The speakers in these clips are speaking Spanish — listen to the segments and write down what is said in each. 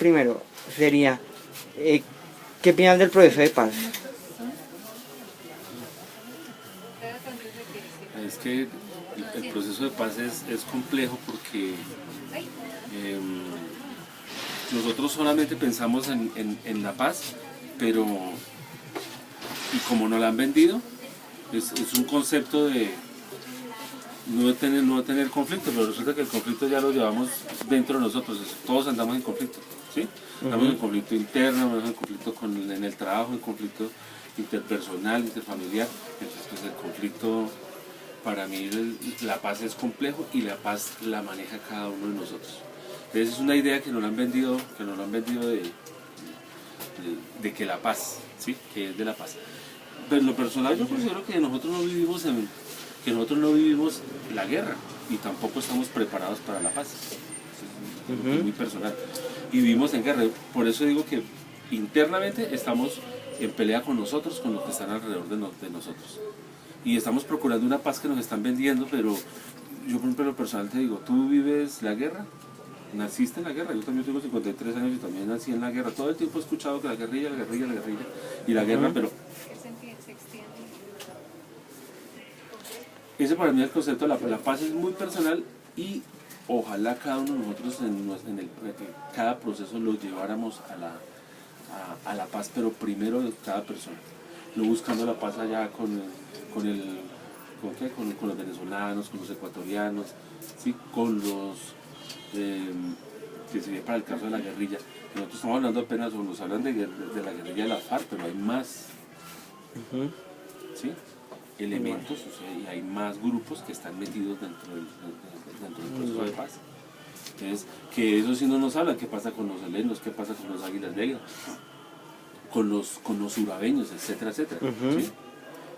primero sería, ¿qué opinas del proceso de paz? Es que el proceso de paz es complejo porque nosotros solamente pensamos en la paz, pero y como nos la han vendido, es un concepto de no tener conflicto, pero resulta que el conflicto ya lo llevamos dentro de nosotros, todos andamos en conflicto, ¿sí? Andamos en conflicto interno, andamos en conflicto en el trabajo, en conflicto interpersonal, interfamiliar, entonces pues el conflicto, para mí la paz es complejo y la paz la maneja cada uno de nosotros. Entonces es una idea que nos la han vendido, de que la paz, ¿sí? Que es de la paz. Pero en lo personal yo considero que nosotros no vivimos la guerra y tampoco estamos preparados para la paz. Es muy personal. Y vivimos en guerra. Por eso digo que internamente estamos en pelea con nosotros, con los que están alrededor de nosotros. Y estamos procurando una paz que nos están vendiendo, pero yo por ejemplo en lo personal te digo, ¿tú vives la guerra? Naciste en la guerra, yo también tengo 53 años y también nací en la guerra. Todo el tiempo he escuchado que la guerrilla y la guerra, pero ese para mí es el concepto de la paz es muy personal y ojalá cada uno de nosotros en cada proceso lo lleváramos a la paz, pero primero de cada persona, no buscando la paz allá con los venezolanos, con los ecuatorianos, ¿sí? Con los que se ve para el caso de la guerrilla. Nosotros estamos hablando apenas, o nos hablan de la guerrilla de la FARC, pero hay más, ¿sí? Elementos, o sea, y hay más grupos que están metidos dentro del proceso de paz. Entonces, que eso sí no nos habla, qué pasa con los helenos, qué pasa con los águilas negras, con los urabeños, etcétera, etcétera. ¿Sí?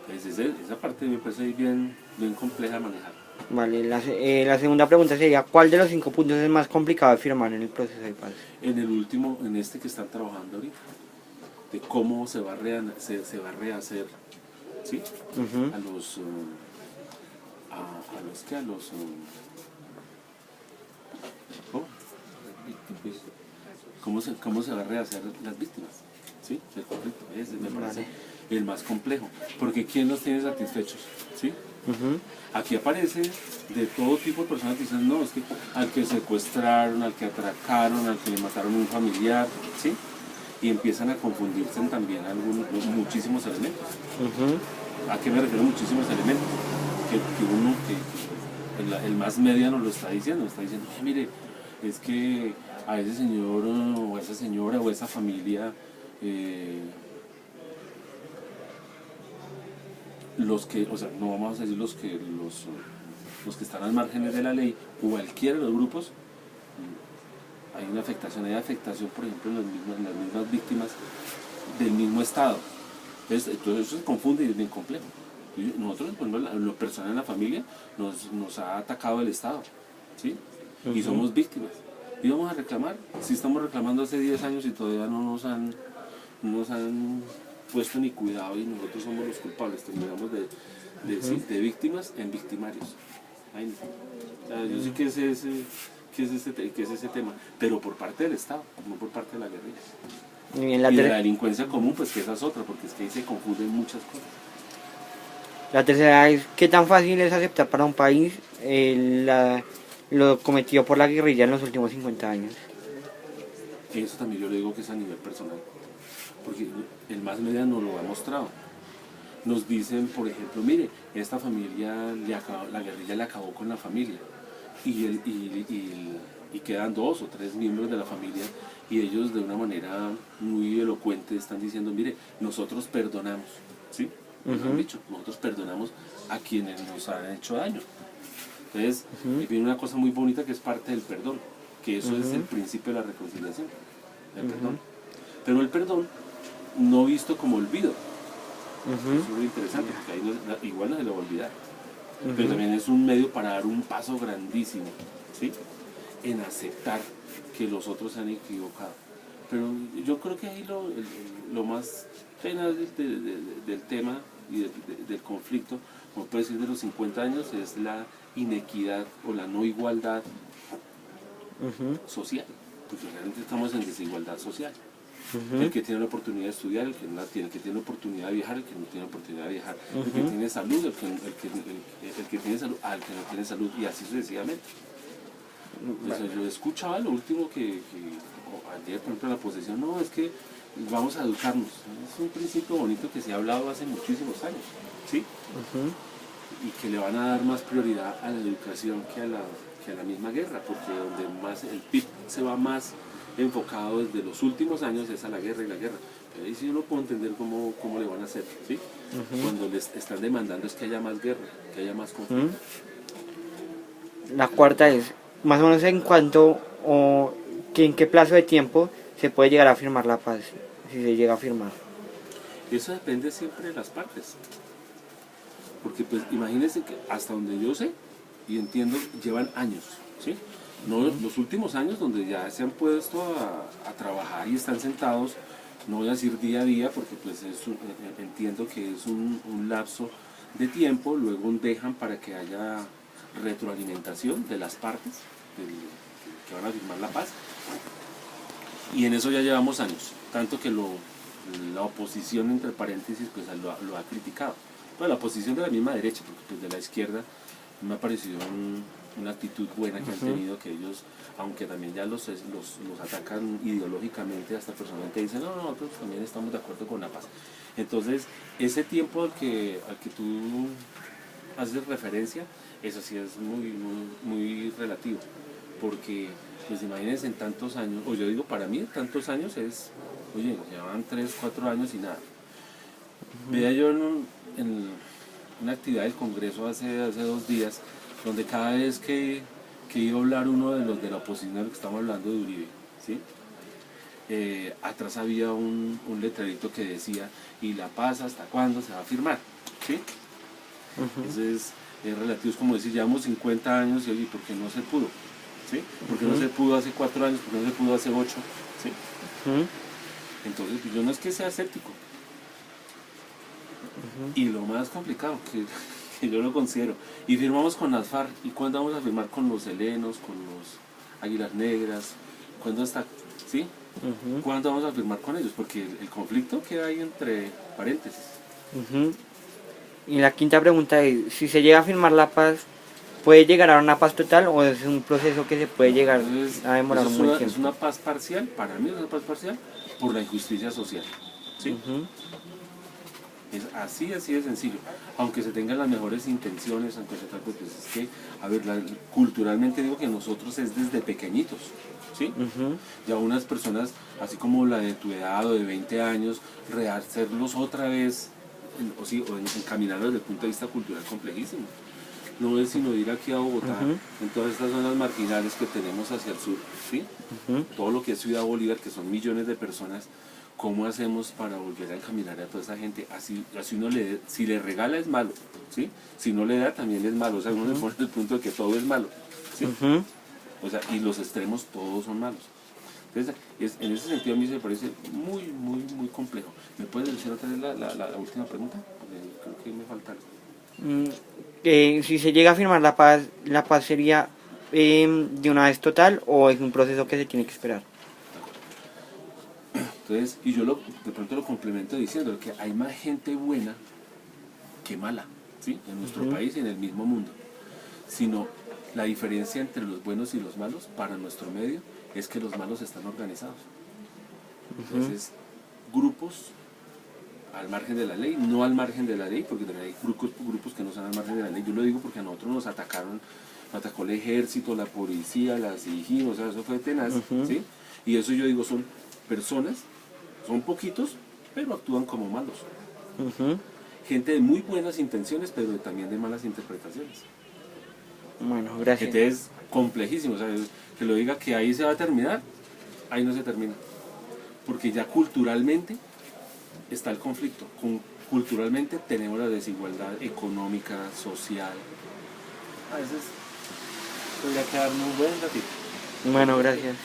Entonces, esa parte me parece bien compleja de manejar. Vale, la segunda pregunta sería, ¿cuál de los 5 puntos es más complicado de firmar en el proceso de paz? En el último, en este que están trabajando ahorita, de cómo se va a rehacer, ¿sí? A los cómo se va a rehacer las víctimas, ¿sí? El conflicto, ese me parece el más complejo, porque ¿quién los tiene satisfechos? ¿Sí? Aquí aparece de todo tipo de personas que dicen, no, es que al que secuestraron, al que atracaron, al que le mataron a un familiar, ¿sí? Y empiezan a confundirse también muchísimos elementos. ¿A qué me refiero muchísimos elementos? Que el más media nos lo está diciendo, mire, es que a ese señor o a esa señora o a esa familia los que, o sea, no vamos a decir los que están al márgenes de la ley, cualquiera de los grupos, hay una afectación, por ejemplo, en las mismas víctimas del mismo Estado. Entonces eso se confunde y es bien complejo. Nosotros, por ejemplo, lo personal en la familia, nos ha atacado el Estado, ¿sí? Y somos víctimas. ¿Y vamos a reclamar? Si estamos reclamando hace 10 años y todavía no nos han puesto ni cuidado y nosotros somos los culpables, terminamos de víctimas en victimarios. Ay, no. Yo sé que es ese tema, pero por parte del Estado, no por parte de la guerrilla. Y de la delincuencia común, pues que esa es otra, porque es que ahí se confunden muchas cosas. La tercera es, ¿qué tan fácil es aceptar para un país lo cometido por la guerrilla en los últimos 50 años? Eso también yo le digo que es a nivel personal, porque el más media nos lo ha mostrado. Nos dicen, por ejemplo, mire, esta familia, la guerrilla le acabó con la familia, y quedan 2 o 3 miembros de la familia, y ellos de una manera muy elocuente están diciendo, mire, nosotros perdonamos, ¿sí? Nos han dicho, nosotros perdonamos a quienes nos han hecho daño. Entonces, viene una cosa muy bonita que es parte del perdón, que eso es el principio de la reconciliación, el perdón. Pero el perdón no visto como olvido. Eso es muy interesante, porque ahí igual no se lo va a olvidar. Pero también es un medio para dar un paso grandísimo, ¿sí? En aceptar que los otros se han equivocado. Pero yo creo que ahí lo más tenaz del tema y del conflicto, como puede decir de los 50 años, es la inequidad o la no igualdad social. porque realmente estamos en desigualdad social. Ujú. El que tiene la oportunidad de estudiar, el que no la tiene, el que tiene la oportunidad de viajar, el que no tiene la oportunidad de viajar, el que Ujú. tiene salud, el que tiene salud, al que no tiene salud, y así sucesivamente. Entonces, yo escuchaba lo último ayer, por ejemplo, la posesión, no, es que vamos a educarnos. Es un principio bonito que se ha hablado hace muchísimos años, ¿sí? Ujú. Y que le van a dar más prioridad a la educación que a la misma guerra, porque donde más el PIB se va más enfocado desde los últimos años es a la guerra y la guerra. Pero ahí sí uno puede entender cómo le van a hacer, ¿sí? Ujú. Cuando les están demandando es que haya más guerra, que haya más conflicto. Ujú. La cuarta es, más o menos en cuánto o en qué plazo de tiempo se puede llegar a firmar la paz, si se llega a firmar. Eso depende siempre de las partes. Porque pues imagínense que hasta donde yo sé y entiendo, llevan años, ¿sí? No los últimos años donde ya se han puesto a trabajar y están sentados, no voy a decir día a día porque pues entiendo que es un lapso de tiempo, luego dejan para que haya retroalimentación de las partes que van a firmar la paz, y en eso ya llevamos años, tanto que la oposición, entre paréntesis, pues lo ha criticado. Bueno, la oposición de la misma derecha, porque pues de la izquierda me ha parecido una actitud buena que han tenido, que ellos, aunque también ya los atacan ideológicamente, hasta personalmente dicen, no, nosotros también estamos de acuerdo con la paz. Entonces, ese tiempo al que tú haces referencia, eso sí es muy relativo, porque pues imagínense en tantos años, o yo digo para mí tantos años es, oye, llevan 3, 4 años y nada. Veía yo en una actividad del Congreso hace 2 días, donde cada vez que iba a hablar uno de los de la oposición, de lo que estamos hablando de Uribe, ¿sí? Atrás había un letrerito que decía, ¿y la paz hasta cuándo se va a firmar? ¿Sí? Entonces, es relativo, es como decir, llevamos 50 años y oye, ¿por qué no se pudo? ¿Sí? ¿Por qué no se pudo hace 4 años? ¿Por qué no se pudo hace 8? ¿Sí? Entonces, pues, yo no es que sea escéptico. Y lo más complicado, que yo lo considero, y firmamos con las FARC, ¿y cuándo vamos a firmar con los helenos, con los Águilas Negras? ¿Cuándo está? ¿Sí? ¿Cuándo vamos a firmar con ellos? Porque el conflicto queda ahí entre paréntesis. Y la quinta pregunta es, si se llega a firmar la paz, ¿puede llegar a una paz total o es un proceso que se puede llegar Entonces, a demorar un buen tiempo? es una paz parcial, para mí es una paz parcial por la injusticia social. ¿Sí? Es así de sencillo. Aunque se tengan las mejores intenciones, aunque se trate, pues es que, a ver, culturalmente digo que nosotros es desde pequeñitos, ¿sí? Ya unas personas, así como la de tu edad o de 20 años, rehacerlos otra vez, o encaminarlos desde el punto de vista cultural complejísimo. No es sino ir aquí a Bogotá, en todas estas zonas marginales que tenemos hacia el sur, ¿sí? Todo lo que es Ciudad Bolívar, que son millones de personas. ¿Cómo hacemos para volver a encaminar a toda esa gente? Así uno si le regala es malo, ¿sí? Si no le da también es malo, o sea, uno le pone el punto de que todo es malo, ¿sí? O sea, y los extremos todos son malos. Entonces, en ese sentido a mí se me parece muy complejo. ¿Me puedes decir otra vez la última pregunta? Porque creo que me falta algo. Si se llega a firmar la paz sería de una vez total o es un proceso que se tiene que esperar. Entonces, y yo de pronto lo complemento diciendo que hay más gente buena que mala, ¿sí? En nuestro país y en el mismo mundo. Sino la diferencia entre los buenos y los malos para nuestro medio es que los malos están organizados. Entonces, grupos al margen de la ley, no al margen de la ley, porque también hay grupos que no están al margen de la ley. Yo lo digo porque a nosotros nos atacó el ejército, la policía, las SIGIN, o sea, eso fue tenaz, ¿sí? Y eso yo digo son personas, son poquitos, pero actúan como malos. Gente de muy buenas intenciones, pero también de malas interpretaciones. Bueno, gracias. Entonces, complejísimo, o sea, que lo diga que ahí se va a terminar, ahí no se termina. Porque ya culturalmente está el conflicto. Culturalmente tenemos la desigualdad económica, social. A veces podría quedar un buen ratito. Bueno, gracias.